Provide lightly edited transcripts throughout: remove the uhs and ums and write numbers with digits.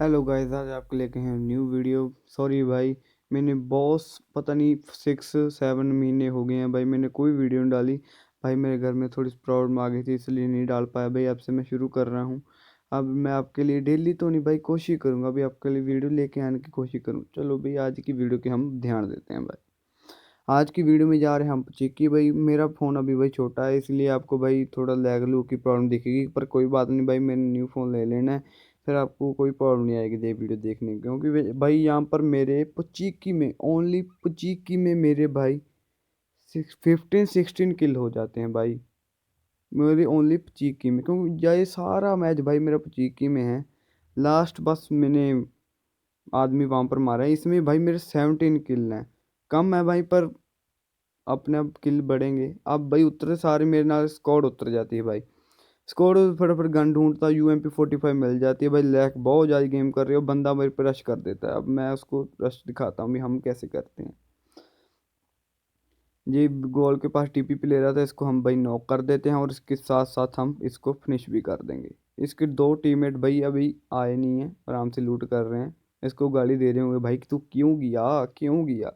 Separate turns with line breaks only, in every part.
Hello guys, आज आपके लेके हैं न्यू वीडियो। सॉरी भाई, मैंने बॉस पता नहीं 6-7 महीने हो गए हैं भाई, मैंने कोई वीडियो नहीं डाली। भाई मेरे घर में थोड़ी सी प्रॉब्लम आ गई थी, इसलिए नहीं डाल पाया भाई। अब से मैं शुरू कर रहा हूँ। अब मैं आपके लिए डेली तो नहीं भाई, कोशिश करूँगा अभी आपके लिए वीडियो लेके आने की कोशिश करूँ। चलो भाई, आज की वीडियो के हम ध्यान देते हैं भाई। आज की वीडियो में जा रहे हैं हम चिक्की भाई। मेरा फ़ोन अभी भाई छोटा है, इसलिए आपको भाई थोड़ा लैग लू की प्रॉब्लम दिखेगी, पर कोई बात नहीं भाई, मैंने न्यू फ़ोन ले लेना है। फिर आपको कोई प्रॉब्लम नहीं आएगी ये वीडियो देखने की, क्योंकि भाई यहाँ पर मेरे पुचीकी में, ओनली पुचीकी में मेरे भाई 15-16 किल हो जाते हैं भाई। मेरी ओनली पुचीकी में, क्योंकि ये सारा मैच भाई मेरा पुचीकी में है। लास्ट बस मैंने आदमी वहाँ पर मारा है, इसमें भाई मेरे 17 किल हैं। कम है भाई, पर अपने आप किल बढ़ेंगे। अब भाई उतरे सारे मेरे नाल स्क्वाड उतर जाती है भाई। स्क्वाड फटाफट गन ढूंढता, UMP 45 मिल जाती है भाई। लैग बहुत ज़्यादा गेम कर रही हो, बंदा मेरे पे रश कर देता है। अब मैं उसको रश दिखाता हूँ भी हम कैसे करते हैं। ये गोल के पास TP ले रहा था, इसको हम भाई नॉक कर देते हैं और इसके साथ साथ हम इसको फिनिश भी कर देंगे। इसके दो टीममेट भाई अभी आए नहीं हैं, आराम से लूट कर रहे हैं। इसको गाली दे रहे होंगे भाई कि तू क्यों गया, क्यों गया।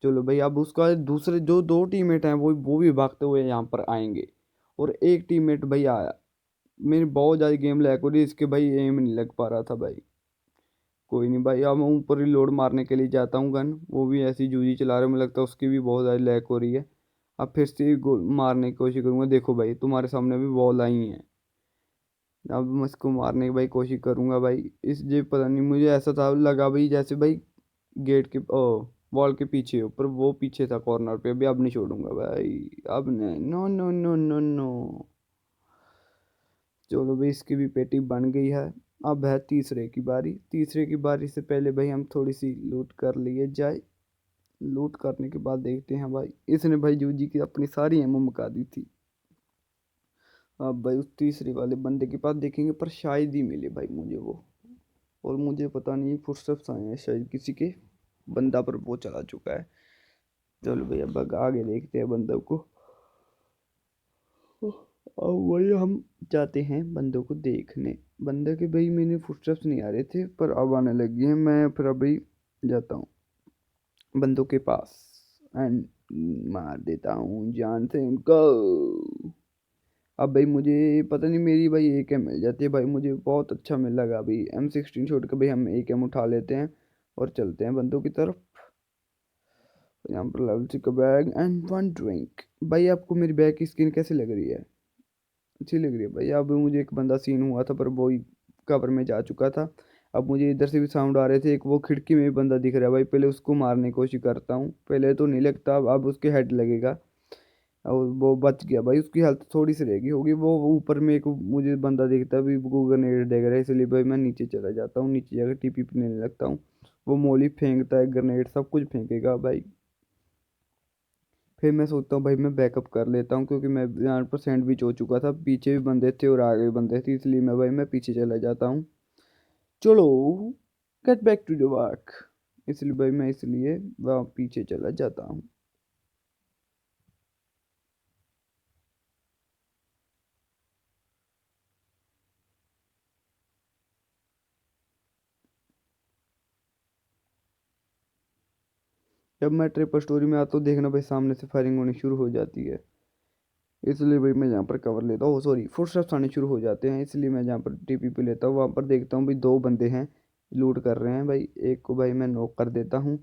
चलो भाई, अब उसका दूसरे जो दो टीममेट हैं वो भी भागते हुए यहाँ पर आएंगे। और एक टीममेट भाई आया। मेरी बहुत ज़्यादा गेम लैग हो रही है, इसके भाई एम नहीं लग पा रहा था भाई। कोई नहीं भाई, अब मैं ऊपर ही लोड मारने के लिए जाता हूँ गन। वो भी ऐसी जूजी चला रहे, मुझे लगता है उसकी भी बहुत ज़्यादा लैग हो रही है। अब फिर से गोल मारने की कोशिश करूँगा। देखो भाई, तुम्हारे सामने भी बॉल आई है। अब मैं इसको मारने की भाई कोशिश करूँगा भाई। इस जे पता नहीं, मुझे ऐसा था लगा भाई जैसे भाई गेट के ओ वॉल के पीछे हो, पर वो पीछे था कॉर्नर पे। अभी अब नहीं छोड़ूंगा भाई, अब नहीं। No no no no no. चलो भाई, इसकी भी पेटी बन गई है। अब है तीसरे की बारी। तीसरे की बारी से पहले भाई हम थोड़ी सी लूट कर लिए जाए। लूट करने के बाद देखते हैं भाई, इसने भाई जूजी की अपनी सारी एमओ मुका दी थी। अब भाई उस तीसरे वाले बंदे के पास देखेंगे, पर शायद ही मिले भाई मुझे वो। और मुझे पता नहीं फुटस्टेप्स आए हैं शायद किसी के। बंदा पर वो चला चुका है। चलो भैया, अब आगे देखते हैं बंदों को। और वही हम जाते हैं बंदों को देखने। बंदे के भाई मैंने फुटस्टेप्स नहीं आ रहे थे, पर अब आने लगी हैं। मैं फिर अभी जाता हूँ बंदों के पास एंड मार देता हूँ जान से उनको। अब भाई मुझे पता नहीं, मेरी भाई AK मिल जाती है भाई, मुझे बहुत अच्छा मिल लगा। अभी M16 छोड़ के भाई हम AK उठा लेते हैं और चलते हैं बंदों की तरफ। यहाँ पर लेवल 6 का बैग एंड 1 ड्रिंक। भाई आपको मेरी बैग की स्किन कैसी लग रही है? अच्छी लग रही है भाई। अब मुझे एक बंदा सीन हुआ था, पर वो ही कवर में जा चुका था। अब मुझे इधर से भी साउंड आ रहे थे, एक वो खिड़की में भी बंदा दिख रहा है भाई। पहले उसको मारने की कोशिश करता हूँ, पहले तो नहीं लगता, अब उसके हेड लगेगा। और वो बच गया भाई, उसकी हेल्थ थोड़ी सी रहेगी होगी। वो ऊपर में एक मुझे बंदा दिखता है, अभी वो ग्रेनेड देख रहा है, इसलिए भाई मैं नीचे चला जाता हूँ। नीचे जाकर TP पीने लगता हूँ। वो मोली फेंकता है, ग्रेनेड सब कुछ फेंकेगा भाई। फिर मैं सोचता हूँ भाई मैं बैकअप कर लेता हूँ, क्योंकि मैं यहाँ पर सैंडविच हो चुका था। पीछे भी बंदे थे और आगे भी बंदे थे, इसलिए मैं पीछे चला जाता हूँ। चलो, get back to the work. इसलिए भाई मैं इसलिए वहाँ पीछे चला जाता हूँ। जब मैं ट्रिपल स्टोरी में आता हूँ, देखना भाई सामने से फायरिंग होनी शुरू हो जाती है। इसलिए भाई मैं यहाँ पर कवर लेता हूँ। सॉरी, फुटस्टेप्स आने शुरू हो जाते हैं, इसलिए मैं जहाँ पर TP पे लेता हूँ वहाँ पर देखता हूँ भाई दो बंदे हैं, लूट कर रहे हैं भाई। एक को भाई मैं नॉक कर देता हूँ,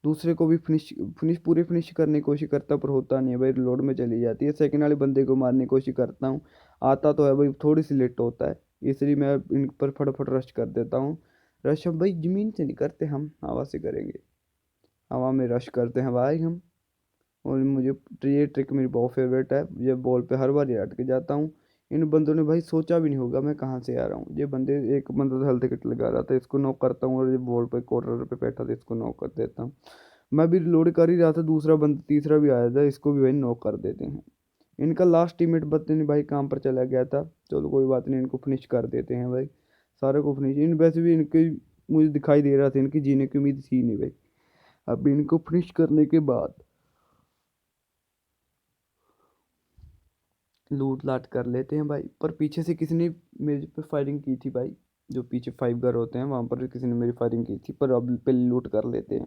दूसरे को भी फिनिश फिनिश पूरे फिनिश करने की कोशिश करता, पर होता नहीं है भाई, लोड में चली जाती है। सेकंड वाले बंदे को मारने की कोशिश करता हूँ, आता तो है भाई, थोड़ी सी लेट होता है। इसलिए मैं इन पर फटाफट रश कर देता हूँ। रश हम भाई ज़मीन से नहीं करते, हम हवा से करेंगे। हवा में रश करते हैं भाई हम। और मुझे ये ट्रिक मेरी बहुत फेवरेट है, ये बॉल पे हर बार ये अटक जाता हूँ। इन बंदों ने भाई सोचा भी नहीं होगा मैं कहाँ से आ रहा हूँ। ये बंदे, एक बंदा तो हेल्थ किट लगा रहा था, इसको नॉक करता हूँ, और ये बॉल पे कॉर्नर पे बैठा था, इसको नॉक कर देता हूँ। मैं भी रिलोड कर ही रहा था, दूसरा बंदा तीसरा भी आया था, इसको भी भाई नॉक कर देते हैं। इनका लास्ट टीममेट बत्ती नहीं भाई, काम पर चला गया था। चलो कोई बात नहीं, इनको फिनिश कर देते हैं भाई। सारे को फिनिश, इन वैसे भी इनके मुझे दिखाई दे रहा था इनकी जीने की उम्मीद थी नहीं भाई। अब इनको फिनिश करने के बाद लूट लाट कर लेते हैं भाई। पर पीछे से किसी ने मेरे पे फायरिंग की थी भाई। जो पीछे 5 घर होते हैं वहाँ पर किसी ने मेरी फायरिंग की थी, पर अब पहले लूट कर लेते हैं।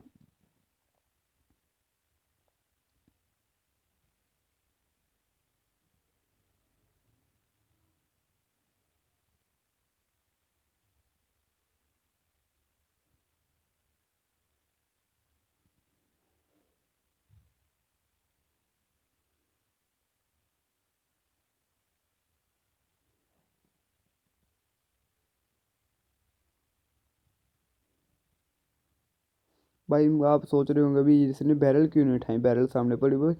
भाई आप सोच रहे होंगे अभी इसने बैरल क्यों नहीं उठाई, बैरल सामने पड़ी हुई।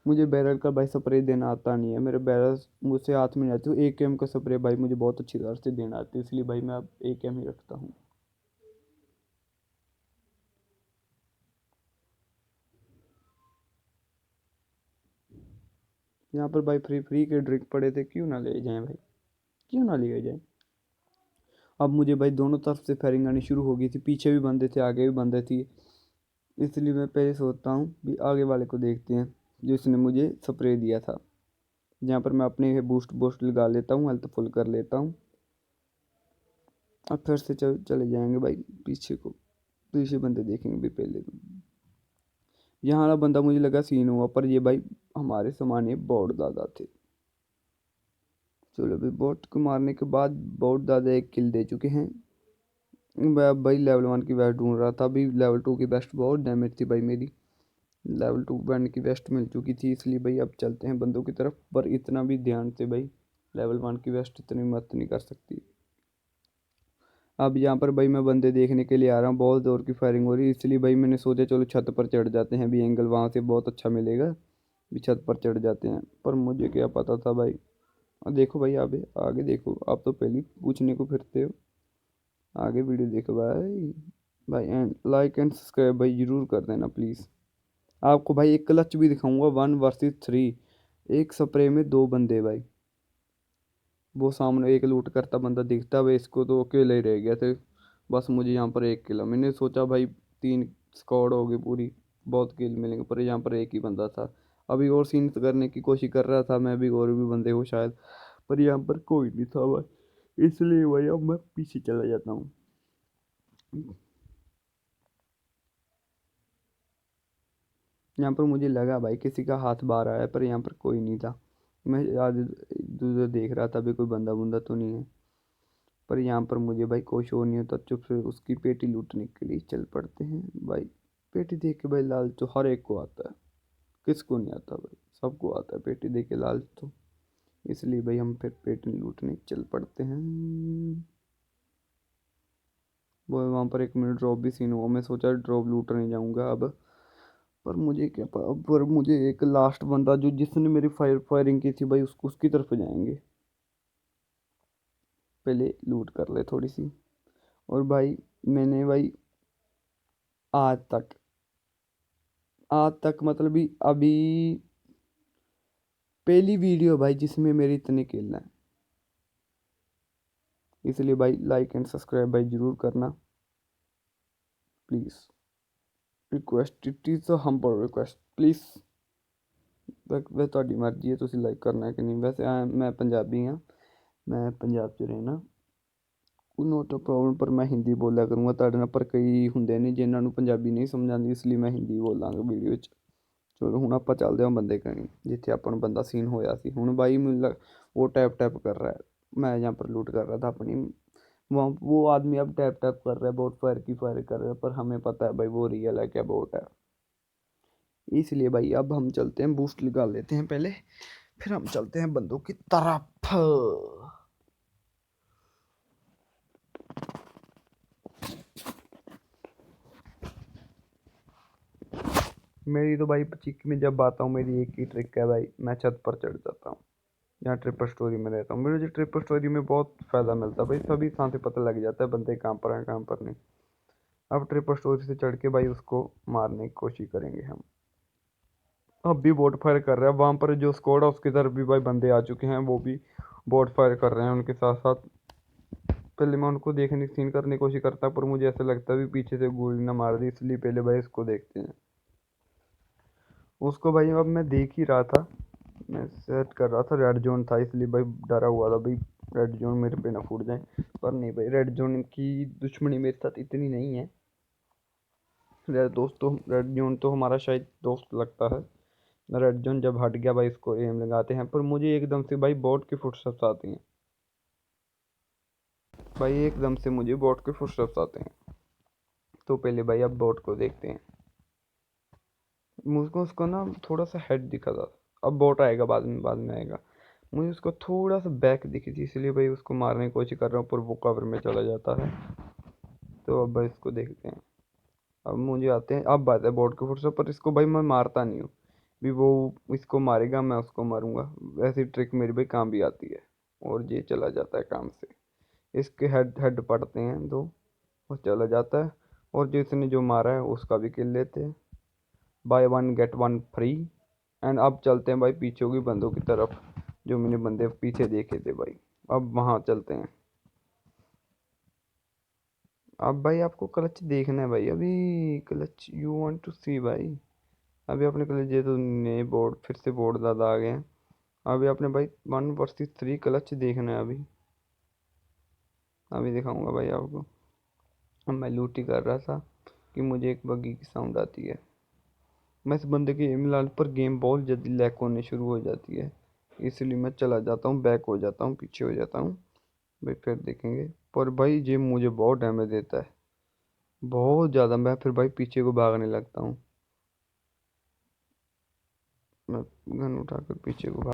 मुझे बैरल का भाई स्प्रे देना आता नहीं है, मेरे बैरल मुझसे हाथ में नहीं आती। एक एम का स्प्रे भाई मुझे बहुत अच्छी तरह से देना आता है, इसलिए भाई मैं अब एक एम ही रखता हूँ। यहाँ पर भाई फ्री फ्री के ड्रिंक पड़े थे, क्यों ना ले जाएं भाई, क्यों ना लिए जाएं। अब मुझे भाई दोनों तरफ से फायरिंग आनी शुरू हो गई थी, पीछे भी बंदे थे आगे भी बंदे थी। इसलिए मैं पहले सोचता हूँ भी आगे वाले को देखते हैं जो इसने मुझे स्प्रे दिया था। जहाँ पर मैं अपने बूस्ट बूस्ट लगा लेता हूँ, हेल्थ फुल कर लेता हूँ। अब फिर से चले जाएंगे भाई पीछे को, पीछे बंदे देखेंगे भी पहले तो। यहाँ वाला बंदा मुझे लगा सीन हुआ, पर ये भाई हमारे सामान्य बॉट दादा थे। चलो भाई बॉट को मारने के बाद बॉट दादा एक किल दे चुके हैं। मैं अब भाई लेवल 1 की वेस्ट ढूंढ रहा था, अभी लेवल 2 की वेस्ट बहुत डैमेज थी भाई मेरी। लेवल 2 वन की वेस्ट मिल चुकी थी, इसलिए भाई अब चलते हैं बंदों की तरफ, पर इतना भी ध्यान से भाई लेवल 1 की वेस्ट इतनी मत नहीं कर सकती। अब यहाँ पर भाई मैं बंदे देखने के लिए आ रहा हूँ, बहुत ज़ोर की फायरिंग हो रही है, इसलिए भाई मैंने सोचा चलो छत पर चढ़ जाते हैं, भी एंगल वहाँ से बहुत अच्छा मिलेगा, भी छत पर चढ़ जाते हैं। पर मुझे क्या पता था भाई। देखो भाई आगे आगे देखो, आप तो पहले ही पूछने को फिरते हो। आगे वीडियो देखो भाई। भाई एंड लाइक एंड सब्सक्राइब भाई ज़रूर कर देना प्लीज़। आपको भाई एक क्लच भी दिखाऊंगा, 1 वर्सेस 3। एक स्प्रे में 2 बंदे भाई। वो सामने एक लूट करता बंदा दिखता भाई, इसको तो अकेले ही रह गए थे। बस मुझे यहाँ पर एक किल, मैंने सोचा भाई 3 स्क्वाड हो गई पूरी, बहुत किल मिलेंगे, पर यहाँ पर एक ही बंदा था। अभी और सीन करने की कोशिश कर रहा था मैं भी, और भी बंदे हो शायद, पर यहाँ पर कोई नहीं था भाई, इसलिए भाई अब मैं पीछे चला जाता हूँ। यहाँ पर मुझे लगा भाई किसी का हाथ बाहर आया, पर यहाँ पर कोई नहीं था। मैं आज दूसरा देख रहा था भी कोई बंदा बुंदा तो नहीं है, पर यहाँ पर मुझे भाई कोई शो नहीं होता, चुप से उसकी पेटी लूटने के लिए चल पड़ते हैं भाई। पेटी देख के भाई लालच तो हर एक को आता है, किसको नहीं आता भाई, सबको आता है पेटी देख के लालच तो। इसलिए भाई हम फिर पेटी लूटने चल पड़ते हैं। वो वहाँ पर एक मिनट ड्रॉप भी सीन हुआ, मैं सोचा ड्रॉप लूटने जाऊँगा अब, पर मुझे क्या पता, पर मुझे एक लास्ट बंदा जो जिसने मेरी फायरिंग की थी भाई उसकी तरफ जाएंगे। पहले लूट कर ले थोड़ी सी। और भाई मैंने भाई आज तक, आज तक मतलब भी अभी पहली वीडियो भाई जिसमें मेरी इतने किल हैं। इसलिए भाई लाइक एंड सब्सक्राइब भाई ज़रूर करना please. Request, it is a humble request please. वैसे ਤੁਹਾਡੀ ਮਰਜ਼ੀ ਹੈ ਤੁਸੀਂ ਲਾਈਕ ਕਰਨਾ ਕਿ ਨਹੀਂ, ਵੈਸੇ मैं पंजाबी हाँ, मैं पंजाब 'ਚ ਰਹਿਣਾ। ਨੋਟ ਅ ਪ੍ਰੋਬਲਮ, ਪਰ ਮੈਂ ਹਿੰਦੀ ਬੋਲਿਆ ਕਰੂੰਗਾ ਤੁਹਾਡੇ ਨਾਲ, ਪਰ ਕਈ ਹੁੰਦੇ ਨੇ ਜਿਨ੍ਹਾਂ ਨੂੰ ਪੰਜਾਬੀ ਨਹੀਂ ਸਮਝ ਆਉਂਦੀ, ਇਸ ਲਈ ਮੈਂ ਹਿੰਦੀ ਬੋਲਾਂਗਾ ਵੀਡੀਓ 'ਚ। ਚਲੋ ਹੁਣ ਆਪਾਂ ਚੱਲਦੇ ਹਾਂ ਬੰਦੇ ਕਣੀ, ਜਿੱਥੇ ਆਪਾਂ ਨੂੰ ਬੰਦਾ ਸੀਨ ਹੋਇਆ ਸੀ। ਹੁਣ भाई वो टैप टैप कर रहा है, मैं यहाँ पर लूट कर रहा था अपनी। वहाँ वो आदमी अब टैप टैप कर रहा है, बोट फायर की फायर कर रहा है, पर हमें पता है भाई वो रियल है क्या बोट है। इसलिए भाई अब हम चलते हैं, बूस्ट लगा लेते हैं पहले, फिर हम चलते हैं बंदों की तरफ। मेरी तो भाई चिक में जब आता हूँ मेरी एक ही ट्रिक है भाई, मैं छत पर चढ़ जाता हूँ। यहाँ ट्रिपल स्टोरी में रहता हूँ, मुझे ट्रिपल स्टोरी में बहुत फ़ायदा मिलता है भाई, सभी स्थान से पता लग जाता है बंदे कहाँ पर हैं कहाँ पर नहीं। अब ट्रिपल स्टोरी से चढ़ के भाई उसको मारने की कोशिश करेंगे हम। अब भी बोट फायर कर रहा है वहाँ पर जो स्क्वाड है, उसकी तरफ भी भाई बंदे आ चुके हैं, वो भी बोट फायर कर रहे हैं उनके साथ साथ। पहले मैं उनको देखने सीन करने की कोशिश करता, पर मुझे ऐसा लगता है भी पीछे से गोली ना मार दी, इसलिए पहले भाई इसको देखते हैं। उसको भाई अब मैं देख ही रहा था, मैं सेट कर रहा था, रेड जोन था इसलिए भाई डरा हुआ था भाई, रेड जोन मेरे पे ना फूट जाए। पर नहीं भाई, रेड जोन की दुश्मनी मेरे साथ इतनी नहीं है। रेड जोन तो हमारा शायद दोस्त लगता है। रेड जोन जब हट गया भाई, इसको एम लगाते हैं, पर मुझे एकदम से भाई बोट की फुटस्टेप्स आती हैं। भाई एकदम से मुझे बोट के फुटस्टेप्स आते हैं। तो पहले भाई अब बोट को देखते हैं। मुझको उसको ना थोड़ा सा हेड दिखा था। अब बोट आएगा, बाद में आएगा। मुझे उसको थोड़ा सा बैक दिखी थी, इसलिए भाई उसको मारने की कोशिश कर रहा हूँ, पर वो कवर में चला जाता है। तो अब भाई इसको देखते हैं। अब मुझे आते हैं, अब बात है बोट के फुटस्टेप पर। इसको भाई मैं मारता नहीं हूँ। भी वो इसको मारेगा, मैं उसको मारूंगा। ऐसी ट्रिक मेरी भाई काम भी आती है। और ये चला जाता है काम से। इसके हेड हेड पड़ते हैं दो, वो चला जाता है। और जिसने जो मारा है उसका भी किल लेते हैं। By one get one free. And अब चलते हैं भाई पीछे की बंदों की तरफ, जो मैंने बंदे पीछे देखे थे भाई। अब वहाँ चलते हैं। अब भाई आपको क्लच देखना है भाई, अभी क्लच यू वांट टू सी भाई। अभी अपने क्लच, ये तो नए बोर्ड, फिर से बोर्ड ज़्यादा आ गए हैं। अभी आपने भाई 1 vs 3 क्लच देखना है अभी। अभी दिखाऊंगा भाई आपको। अब मैं लूटी कर रहा था कि मुझे एक बग्गी की साउंड आती है। मैं इस बंदे के एम लाल पर गेम बहुत जल्दी लैग होने शुरू हो जाती है। इसलिए मैं चला जाता हूँ, बैक हो जाता हूँ, पीछे हो जाता हूँ। भाई फिर देखेंगे। पर भाई ये मुझे बहुत डैमेज देता है, बहुत ज़्यादा। मैं फिर भाई पीछे को भागने लगता हूँ। मैं गन उठाकर पीछे को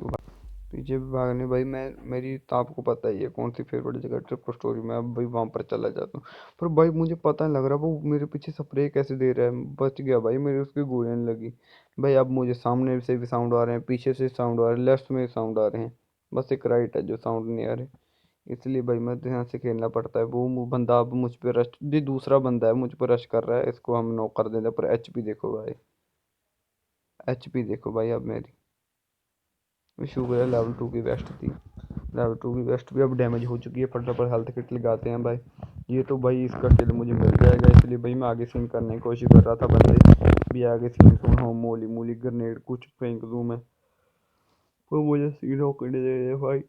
पीछे भी भागने भाई, मैं मेरी तो आपको पता ही है कौन सी फेवरेट जगह ट्रिप स्टोरी में। अब भाई वहाँ पर चला जाता हूँ। पर भाई मुझे पता नहीं लग रहा वो मेरे पीछे स्प्रे कैसे दे रहा है। बच गया भाई, मेरे उसकी गोलियां नहीं लगी। भाई अब मुझे सामने से भी साउंड आ रहे हैं, पीछे से साउंड आ रहे हैं, लेफ्ट में साउंड आ रहे हैं। बस एक राइट है जो साउंड नहीं आ रहे। इसलिए भाई मैं ध्यान से खेलना पड़ता है। वो बंदा अब मुझ पर रश, ये दूसरा बंदा है मुझ पर रश कर रहा है, इसको हम नॉक कर देते हैं। पर एचपी देखो भाई, एचपी देखो भाई अब मेरी। शुक्र है लेवल 2 की वेस्ट थी। लेवल 2 की वेस्ट भी अब डैमेज हो चुकी है। फटाफट हेल्थ किट लगाते हैं भाई। ये तो भाई इसका किल मुझे मिल जाएगा, इसलिए भाई मैं आगे सीन करने की कोशिश कर रहा था। बंदे भी आगे सीन को हाँ मोली मोली ग्रेनेड कुछ फेंक दूँ मैं, वो मुझे सीन होकर नहीं दे रहे भाई।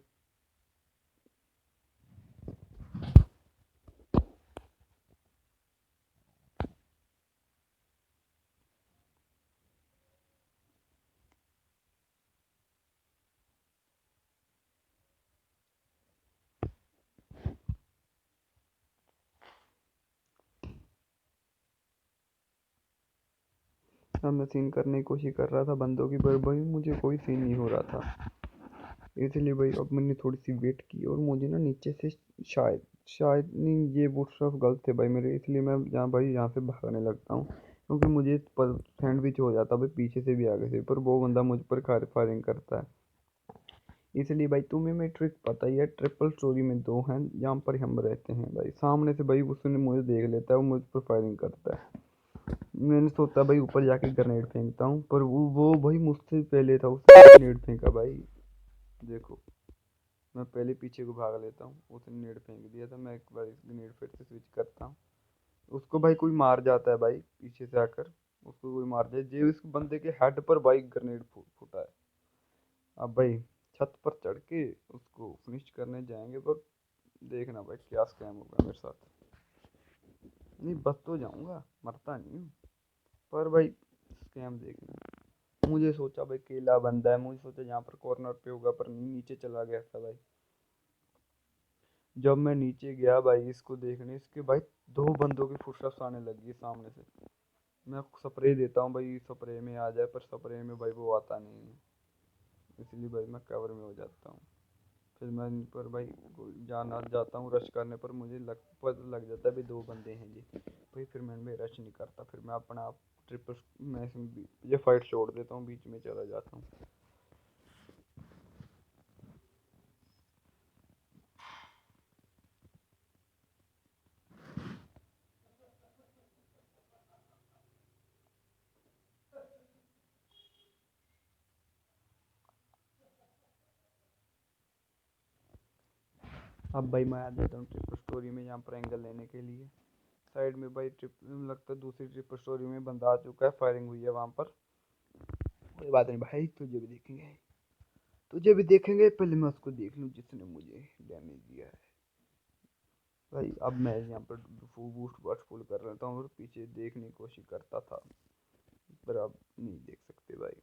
अब मैं सीन करने की कोशिश कर रहा था बंदों की, पर भाई मुझे कोई सीन नहीं हो रहा था। इसलिए भाई अब मैंने थोड़ी सी वेट की, और मुझे ना नीचे से शायद शायद नहीं, ये वो सब गलत थे भाई मेरे। इसलिए मैं यहाँ भाई यहाँ से भागने लगता हूँ, क्योंकि मुझे सैंडविच हो जाता भाई पीछे से भी आगे से। पर वो बंदा मुझ पर फायरिंग करता है। इसलिए भाई तुम्हें मैं ट्रिक पता ही है, ट्रिपल स्टोरी में दो हैं जहाँ पर हम रहते हैं भाई। सामने से भाई उसने मुझे देख लेता है, वो मुझ पर फायरिंग करता है। मैंने सोचा भाई ऊपर जाके ग्रेनेड फेंकता हूँ, पर वो भाई मुझसे पहले था, उसने ग्रेनेड फेंका भाई। देखो, मैं पहले पीछे को भाग लेता हूँ, उसने नेट फेंक दिया था। मैं एक बार ग्रेनेड फिर से स्विच करता हूँ। उसको भाई कोई मार जाता है भाई पीछे से आकर। उसको कोई मार जाए, जे उस बंदे के हेड पर भाई ग्रेनेड फूटा है। अब भाई छत पर चढ़ के उसको फिनिश करने जाएंगे, पर देखना भाई क्या स्कैम होगा मेरे साथ। नहीं बच तो जाऊंगा, मरता नहीं हूँ। पर भाई स्कैम देखना। मुझे सोचा भाई केला बंदा है, मुझे सोचा यहाँ पर कॉर्नर पे होगा, पर नहीं, नीचे चला गया था भाई। जब मैं नीचे गया भाई इसको देखने, इसके भाई दो बंदों की फुटस्टेप्स आने लगी सामने से। मैं स्प्रे देता हूँ भाई, स्प्रे में आ जाए, पर स्प्रे में भाई वो आता नहीं है। इसलिए भाई मैं कवर में हो जाता हूँ। फिर मैं इन पर भाई जाना जाता हूँ रश करने, पर मुझे पता लग जाता है भाई दो बंदे हैं जी। भाई फिर मैं भाई रश नहीं करता, फिर मैं अपना आप ट्रिपल मैं ये फाइट छोड़ देता हूँ, बीच में चला जाता हूँ। अब भाई मैं आ जाता हूँ ट्रिपल स्टोरी में, यहाँ पर एंगल लेने के लिए। साइड में भाई ट्रिप लगता है दूसरी ट्रिपल स्टोरी में बंदा आ चुका है, फायरिंग हुई है वहाँ पर। कोई बात नहीं भाई, तुझे भी देखेंगे। तुझे भी देखेंगे, पहले मैं उसको देख लूँ जिसने मुझे डैमेज दिया है। भाई अब मैं यहाँ पर बूस्ट बूस्ट फुल कर लेता हूँ और पीछे देखने की कोशिश करता था, पर अब नहीं देख सकते भाई।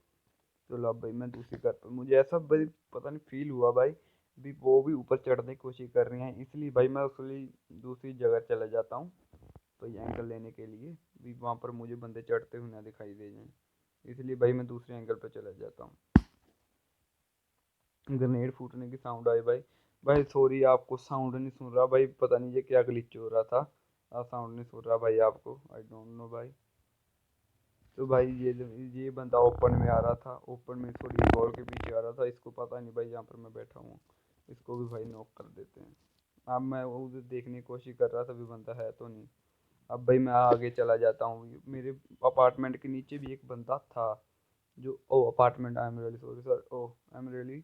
चलो अब भाई मैं दूसरी कार पर, मुझे ऐसा भाई पता नहीं फील हुआ भाई, भी वो भी ऊपर चढ़ने की कोशिश कर रही हैं, इसलिए भाई मैं उसके दूसरी जगह चला जाता हूँ भाई एंगल लेने के लिए, भी वहाँ पर मुझे बंदे चढ़ते हुए ना दिखाई दे जाएं, इसलिए भाई मैं दूसरे एंगल पर चला जाता हूँ। ग्रेनेड फूटने की साउंड आई भाई। भाई सॉरी, आपको साउंड नहीं सुन रहा भाई, पता नहीं ये क्या ग्लिच हो रहा था, साउंड नहीं सुन रहा भाई आपको, आई डोंट नो भाई। तो भाई ये बंदा ओपन में आ रहा था, ओपन में थोड़ी वॉल के पीछे आ रहा था, इसको पता नहीं भाई यहाँ पर मैं बैठा हूँ, इसको भी भाई नॉक कर देते हैं। अब मैं वो उधर देखने की कोशिश कर रहा था भी बंदा है तो नहीं। अब भाई मैं आगे चला जाता हूँ, मेरे अपार्टमेंट के नीचे भी एक बंदा था, जो oh apartment, I am really sorry sir, oh I am really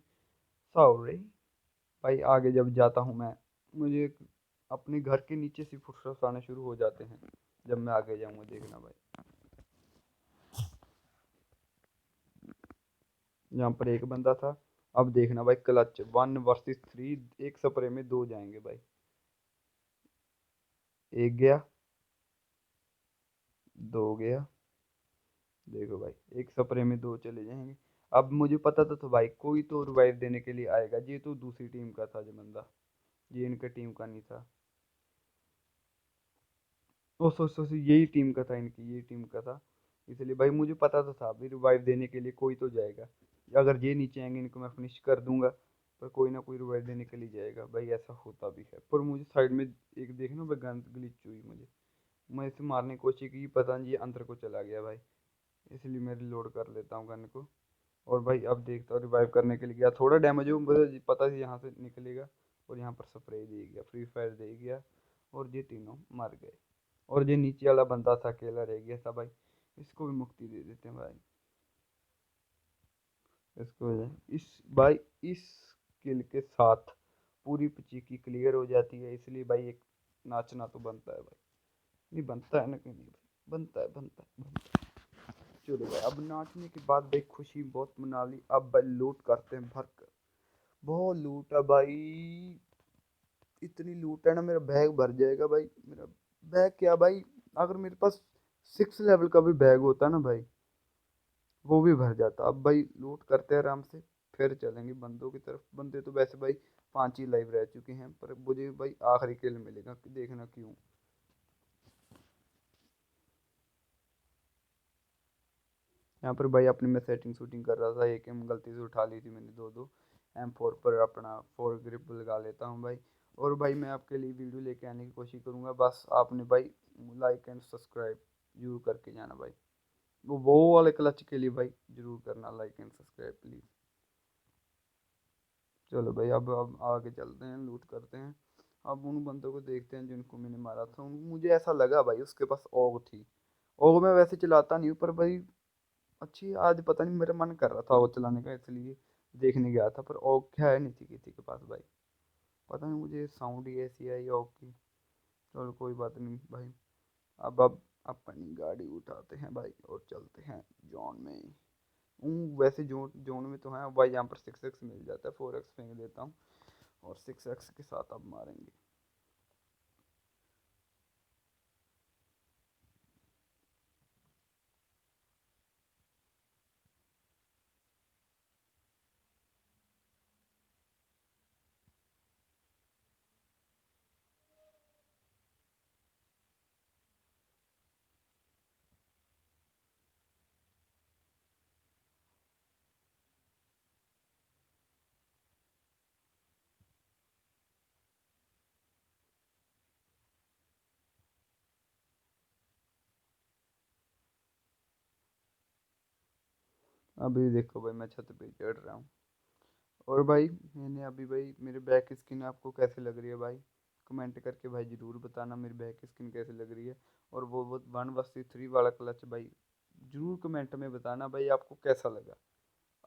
sorry. भाई आगे जब जाता हूँ मैं, मुझे अपने घर के नीचे से फुटस्टेप्स आने शुरू हो जाते हैं, जब मैं आगे जाऊँगा देखना भाई। यहाँ पर एक बंदा था, अब देखना भाई क्लच 1 वर्सेस 3, एक स्प्रे में 2 जाएंगे भाई। एक गया, 2 गया, देखो भाई एक स्प्रे में 2 चले जाएंगे। अब मुझे पता था तो भाई कोई तो रिवाइव देने के लिए आएगा, ये तो दूसरी टीम का था जो बंदा, ये इनका टीम का नहीं था। ओ सो यही टीम का था, इनकी यही टीम का था, इसलिए भाई मुझे पता तो था भी रिवाइव देने के लिए कोई तो जाएगा, अगर ये नीचे आएंगे इनको मैं फिनिश कर दूंगा, पर कोई ना कोई रिवाइव देने के लिए जाएगा भाई, ऐसा होता भी है। पर मुझे साइड में एक देखना भाई गन ग्लिच हुई मुझे, मैं इसे मारने की कोशिश की, पता नहीं ये अंदर को चला गया भाई, इसलिए मैं रिलोड कर लेता हूँ गन को। और भाई अब देखता हूँ, रिवाइव करने के लिए गया, थोड़ा डैमेज हो, मुझे पता थी यहाँ से निकलेगा, और यहाँ पर स्प्रे दे गया, फ्री फायर दे गया, और ये तीनों मर गए। और ये नीचे वाला बंदा था, अकेला रह गया था भाई, इसको भी मुक्ति दे देते हैं भाई। इसको इस भाई इस किल के साथ पूरी पचीकी क्लियर हो जाती है, इसलिए भाई एक नाचना तो बनता है भाई, नहीं बनता है ना कि नहीं भाई, बनता है बनता है बनता है। चलो भाई अब नाचने के बाद भाई खुशी बहुत मना ली, अब भाई लूट करते हैं भर कर, बहुत लूट है भाई, इतनी लूट है ना मेरा बैग भर जाएगा भाई, मेरा बैग क्या भाई, अगर मेरे पास 6 लेवल का भी बैग होता ना भाई, वो भी भर जाता। अब भाई लूट करते हैं आराम से, फिर चलेंगे बंदों की तरफ। बंदे तो वैसे भाई 5 ही लाइव रह चुके हैं, पर मुझे भाई आखिरी किल मिलेगा, देखना क्यों। यहाँ पर भाई अपनी मैं सेटिंग शूटिंग कर रहा था, एक एम गलती से उठा ली थी मैंने, दो दो M4 पर अपना 4 ग्रिप लगा लेता हूँ भाई। और भाई मैं आपके लिए वीडियो लेके आने की कोशिश करूँगा, बस आपने भाई लाइक एंड सब्सक्राइब जरूर करके जाना भाई, वो वाले क्लच के लिए भाई जरूर करना लाइक एंड सब्सक्राइब प्लीज़। चलो भाई अब आगे चलते हैं, लूट करते हैं। अब उन बंदों को देखते हैं जिनको मैंने मारा था, मुझे ऐसा लगा भाई उसके पास ओग थी, ओग मैं वैसे चलाता नहीं हूँ, पर भाई अच्छी आज पता नहीं मेरा मन कर रहा था ओग चलाने का, इसलिए देखने गया था, पर ओग क्या है नहीं थी किसी के पास भाई, पता नहीं मुझे साउंड ही ऐसी आई ओग की। चलो कोई बात नहीं भाई, अब अपनी गाड़ी उठाते हैं भाई और चलते हैं जोन में। वैसे जोन जोन में तो है भाई, यहाँ पर 6x मिल जाता है, 4x फेंक देता हूँ और 6x के साथ अब मारेंगे। अभी देखो भाई मैं छत पे चढ़ रहा हूँ, और भाई मैंने अभी भाई मेरे बैक की स्किन आपको कैसे लग रही है भाई, कमेंट करके भाई ज़रूर बताना मेरी बैक की स्किन कैसे लग रही है। और वो 1 vs 3 वाला क्लच भाई ज़रूर कमेंट में बताना भाई आपको कैसा लगा,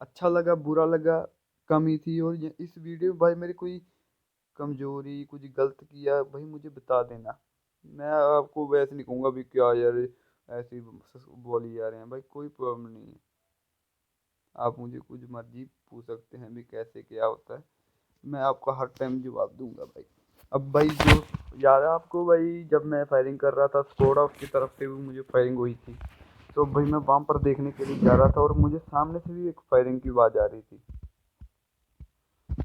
अच्छा लगा बुरा लगा, कमी थी, और इस वीडियो में भाई मेरी कोई कमजोरी कुछ गलत किया भाई मुझे बता देना, मैं आपको वैसे नहीं कहूँगा भी क्या यार ऐसे ही बोली जा रहे हैं भाई, कोई प्रॉब्लम नहीं है। आप मुझे कुछ मर्जी पूछ सकते हैं भी कैसे क्या होता है, मैं आपका हर टाइम जवाब दूंगा भाई। अब भाई जो याद है आपको भाई, जब मैं फायरिंग कर रहा था स्कोडा की तरफ से भी मुझे फायरिंग हुई थी, तो भाई मैं वहां पर देखने के लिए जा रहा था और मुझे सामने से भी एक फायरिंग की आवाज़ आ रही थी।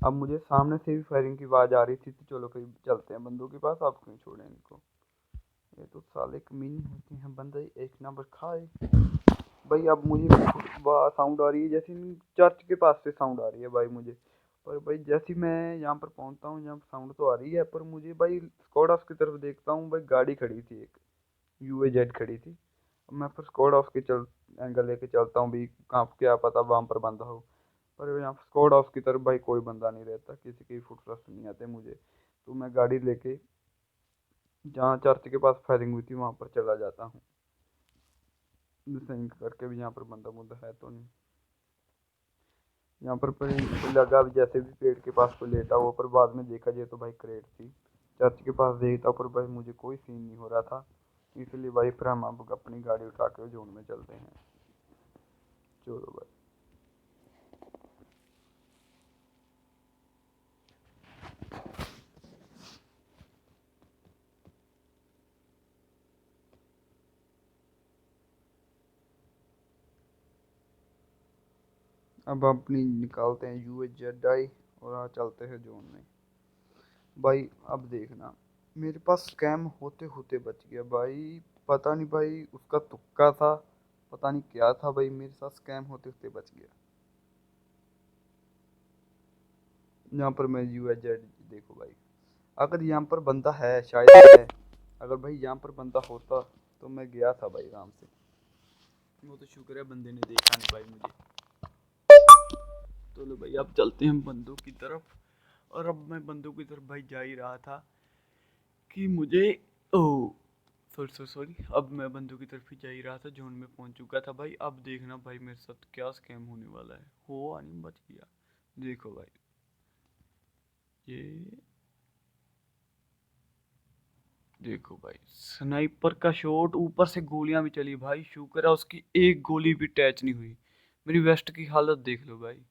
अब मुझे सामने से भी फायरिंग की आवाज़ आ रही थी, तो चलो कहीं चलते हैं बंदों के पास, आप क्यों छोड़ें इनको, ये तो साले कमीने होते हैं बंदे एक नंबर खाए। भाई अब मुझे साउंड आ रही है जैसे चर्च के पास से साउंड आ रही है भाई मुझे। पर भाई जैसे ही मैं यहाँ पर पहुँचता हूँ, यहाँ साउंड तो आ रही है, पर मुझे भाई स्क्वाड हाउस की तरफ देखता हूँ भाई, गाड़ी खड़ी थी एक UAZ खड़ी थी। अब मैं फिर स्क्वाड हाउस के चल एंगल लेके चलता हूँ भी, कहाँ क्या पता वहाँ पर बंदा हो। पर यहाँ स्क्वाड हाउस की तरफ भाई कोई बंदा नहीं रहता, किसी के फुटस्टेप्स नहीं आते मुझे। तो मैं गाड़ी लेके जहाँ चर्च के पास फायरिंग हुई थी वहाँ पर चला जाता हूँ, सही करके भी यहाँ पर बंदा मुंदा है तो नहीं। यहाँ पर लगा भी जैसे भी पेड़ के पास कोई लेटा हुआ, पर बाद में देखा जाए तो भाई क्रेट थी। चर्च के पास देखता पर भाई मुझे कोई सीन नहीं हो रहा था, इसलिए भाई फिर हम अब अपनी गाड़ी उठा के जोन में चलते हैं। चलो भाई। अब अपनी निकालते हैं UAZ और चलते हैं जोन में। भाई अब देखना, मेरे पास स्कैम होते होते बच गया भाई, पता नहीं भाई उसका तुक्का था, पता नहीं क्या था भाई, मेरे साथ स्कैम होते होते बच गया। यहाँ पर मैं UAZ, देखो भाई, अगर यहाँ पर बंदा है शायद है, अगर भाई यहाँ पर बंदा होता तो मैं गया था भाई आराम से। वो तो शुक्र है बंदे ने देखा नहीं भाई मुझे। तो लो भाई अब चलते हैं बंदों की तरफ। और अब मैं बंदों की तरफ भाई जा ही रहा था कि मुझे, ओ सॉरी सॉरी सॉरी, अब मैं बंदों की तरफ ही जा ही रहा था, जोन में पहुंच चुका था भाई। अब देखना भाई मेरे साथ क्या स्कैम होने वाला है, हुआ नहीं बच गया। देखो भाई, ये देखो भाई, स्नाइपर का शॉट, ऊपर से गोलियां भी चली भाई, शुक्र है उसकी एक गोली भी टच नहीं हुई। मेरी वेस्ट की हालत देख लो भाई।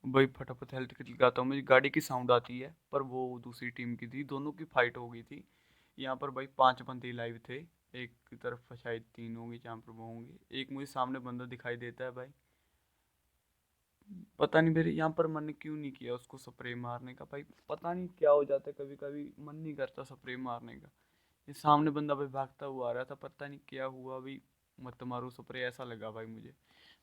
भाई फटाफट हेल्थ किट लगाता हूँ, मुझे गाड़ी की साउंड आती है, पर वो दूसरी टीम की थी, दोनों की फाइट हो गई थी। यहाँ पर भाई 5 बंदे लाइव थे, एक की तरफ शायद 3 होंगे जहाँ पर वो होंगे, एक मुझे सामने बंदा दिखाई देता है भाई। पता नहीं मेरे यहाँ पर मन ने क्यों नहीं किया उसको स्प्रे मारने का भाई, पता नहीं क्या हो जाता है, कभी कभी मन नहीं करता स्प्रे मारने का। ये सामने बंदा भाई भागता हुआ आ रहा था, पता नहीं क्या हुआ अभी, मत मारो स्प्रे ऐसा लगा भाई मुझे।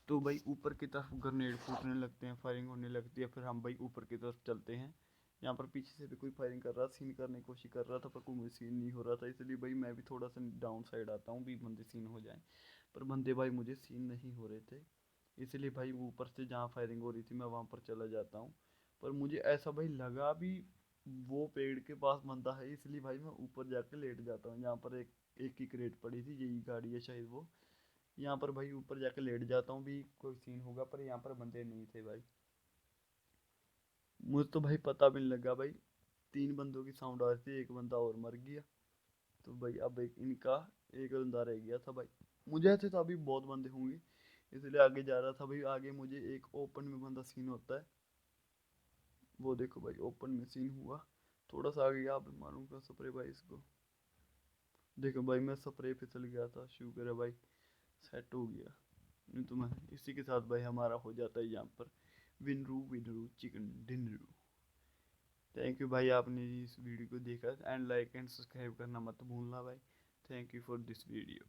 तो भाई ऊपर की तरफ ग्रेनेड फूटने लगते हैं, फायरिंग होने लगती है, फिर हम भाई ऊपर की तरफ चलते हैं। यहाँ पर पीछे से भी कोई फायरिंग कर रहा, सीन करने की कोशिश कर रहा था, पर कोई सीन नहीं हो रहा था, इसलिए भाई मैं भी थोड़ा सा डाउन साइड आता हूँ भी बंदे सीन हो जाए। पर बंदे भाई मुझे सीन नहीं हो रहे थे, इसलिए भाई ऊपर से जहाँ फायरिंग हो रही थी मैं वहाँ पर चला जाता हूँ। पर मुझे ऐसा भाई लगा भी वो पेड़ के पास बंदा है, इसलिए भाई मैं ऊपर जाके लेट जाता हूँ। यहाँ पर एक एक की क्रेट पड़ी थी, यही गाड़ी है शायद वो। यहाँ पर भाई ऊपर जाके लेट जाता हूँ भी कोई सीन होगा, पर यहाँ पर बंदे नहीं थे भाई। मुझे तो भाई पता भी नहीं लगा भाई, 3 बंदों की साउंड आ रही थी, एक बंदा और मर गया। तो भाई अब एक इनका एक बंदा रह गया था भाई। मुझे ऐसे था अभी बहुत बंदे होंगे, इसलिए आगे जा रहा था भाई। आगे मुझे एक ओपन में बंदा सीन होता है, वो देखो भाई ओपन में सीन हुआ। थोड़ा सा आगे आप मारूंगा स्प्रे भाई इसको, देखो भाई मैं स्प्रे फिसल गया था, शुक्र है भाई सेट हो गया, नहीं तो मैं इसी के साथ भाई हमारा हो जाता है यहाँ पर विनरू विनरू चिकन डिनरू। थैंक यू भाई, आपने इस वीडियो को देखा, एंड लाइक एंड सब्सक्राइब करना मत भूलना भाई। Thank you for this video.